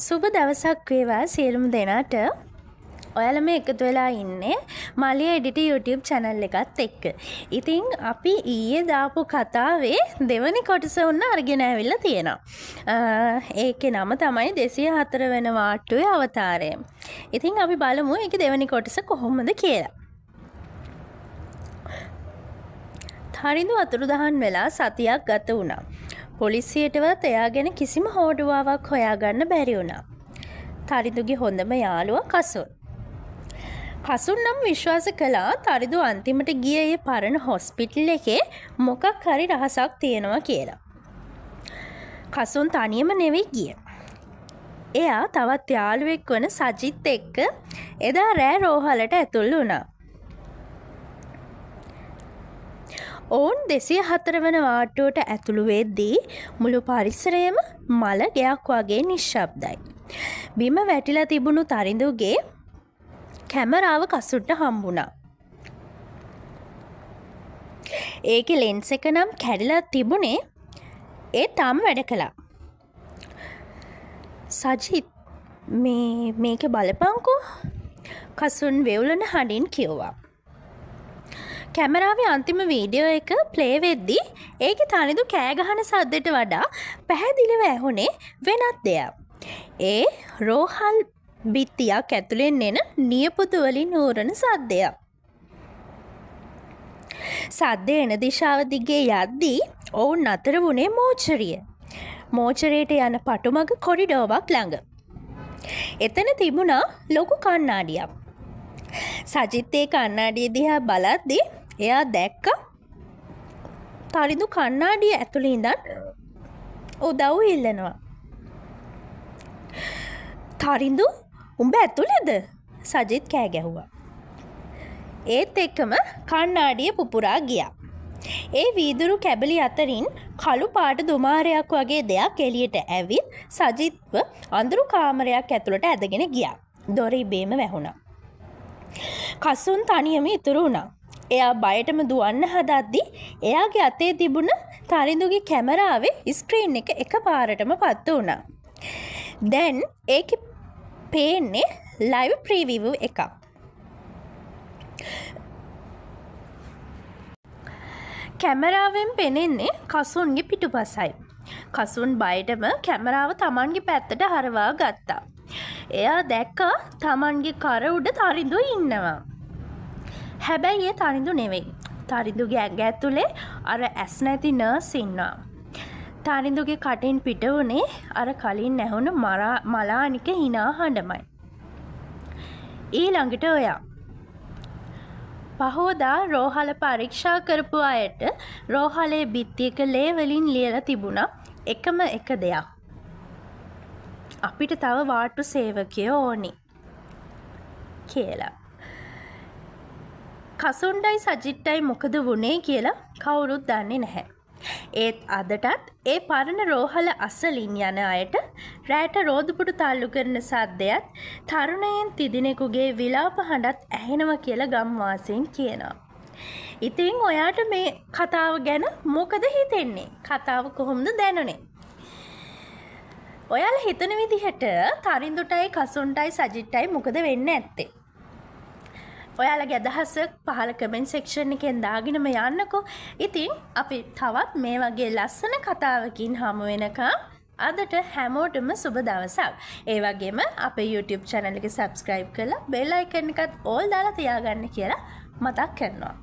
සුබ දවසක් වේවා සියලුම දෙනාට. ඔයාලා මේ එකතු වෙලා ඉන්නේ මාලියා එඩිටි YouTube channel එකත් එක්ක. ඉතින් අපි ඊයේ දාපු කතාවේ දෙවනි කොටස උන්න අරගෙන ආවිල්ලා තියෙනවා. ඒකේ නම තමයි 204 වෙනි වාට්ටුවේ අවතාරය. ඉතින් අපි බලමු ඒකේ දෙවනි කොටස කොහොමද කියලා. තරිඳු අතුරුදහන් වෙලා සතියක් ගත වුණා. පොලිසියටවත් එයා ගැන කිසිම හෝඩුවාවක් හොයාගන්න බැරි වුණා. තරිඳුගේ හොඳම යාළුවා කසුන්. කසුන් නම් විශ්වාස කළා තරිඳු අන්තිමට ගිය ඒ පරණ හොස්පිටල් එකේ මොකක් හරි රහසක් තියෙනවා කියලා. කසුන් තනියම නෙවෙයි ගියේ. එයා තවත් යාළුවෙක් වන සජිත් එක්ක එදා රෑ රෝහලට ඇතුල් වුණා. ඔවුන් 204 වන වාට්ටුවට ඇතුළු වෙද්දී මුළු පරිසරයම මල ගෙයක් වගේ නිශ්ශබ්දයි. බිම වැටිලා තිබුණු තරිඳුගේ කැමරාව කසුන්ට හම්බුණා. ඒකේ ලෙන්ස් එක නම් කැඩිලා තිබුණේ ඒ තාම වැඩ කළා. සජිත් මේක බලපංකෝ කසුන් වෙවුලන හඬින් කිව්වා. කැමරාවේ අන්තිම වීඩියෝ එක ප්ලේ වෙද්දී ඒකේ තනිඳු කෑ ගහන සද්දෙට වඩා පැහැදිලිව ඇහුනේ වෙනත් දෙයක්. ඒ රෝහල් බිත්තියක් ඇතුලෙන් එන නියපොතු වලින් ඌරන සද්දයක්. සද්දේ එන දිශාව දිගේ යද්දී ඔවුන් අතර වුණේ මෝචරිය. මෝචරයට යන පටුමග කොරිඩෝවක් ළඟ. එතන තිබුණා ලොකු කණ්ණාඩියක්. සජිත් ඒ කණ්ණාඩිය දිහා බලද්දී එයා දැක්ක තරිඳු කණ්ණාඩිය ඇතුළේ ඉඳන් උදව් ඉල්ලනවා. තරිඳු උඹ ඇතුළේද? සජිත් කෑ ගැහුවා. ඒත් එක්කම කණ්ණාඩිය පුපුරා ගියා. ඒ වීදුරු කැබලි අතරින් කළු පාට දුමාරයක් වගේ දෙයක් එළියට ඇවිත් සජිත්ව අඳුරු කාමරයක් ඇතුළට ඇදගෙන ගියා. දොර ඉබේම වැහුණා. කසුන් තනියම ඉතුරු වුණා. එයා බයටම දුවන්න හදද්දී එයාගේ අතේ තිබුණ තරිඳුගේ කැමරාවේ ස්ක්‍රීන් එක එකපාරටම පත්තු වුණා. දැන් ඒකේ පේන්නේ ලයිව් ප්‍රීවිව් එකක්. කැමරාවෙන් පෙනෙන්නේ කසුන්ගේ පිටුපසයි. කසුන් බයටම කැමරාව Tamanගේ පැත්තට හරවා ගත්තා. එයා දැක්කා Tamanගේ කර උඩ තරිඳු ඉන්නවා. හැබැයි ඒ තරිඳු නෙවෙයි. තරිඳුගේ ඇඟ ඇතුලේ අර ඇස් නැති නර්ස් ඉන්නවා. තරිඳුගේ කටින් පිට වුණේ අර කලින් ඇහුණු මලානික hina හඬමයි. ඊළඟට ඔයා පහෝදා රෝහල පරීක්ෂා කරපු අයට රෝහලේ බිත්තියක ලේ වලින් ලියලා තිබුණා එකම එක දෙයක්. අපිට තව වාට්ටු සේවකයෝ ඕනි කියලා. කසුන්ඩයි සජිත්ටයි මොකද වුණේ කියලා කවුරුත් දන්නේ නැහැ. ඒත් අදටත් ඒ පරණ රෝහල අසලින් යන අයට රැට රෝදුපුටු තල්ලු කරන සද්දයත් තරුණයන් තිදිනෙකුගේ විලාප හඬත් ඇහෙනවා කියලා ගම්වාසීන් කියනවා. ඉතින් ඔයාට මේ කතාව ගැන මොකද හිතෙන්නේ? කතාව කොහොමද දැනුනේ? ඔයාලා හිතන විදිහට තරිඳුටයි කසුන්ටයි සජිත්ටයි මොකද වෙන්නේ නැත්තේ? ඔයාලගේ අදහස පහල කමෙන්ට් සෙක්ෂන් එකෙන් දාගෙනම යන්නකෝ. ඉතින් අපි තවත් මේ වගේ ලස්සන කතාවකින් හමු වෙනකම් අදට හැමෝටම සුබ දවසක්. ඒ වගේම අපේ YouTube channel එක subscribe කරලා bell icon එකත් all දාලා තියාගන්න කියලා මතක් කරනවා.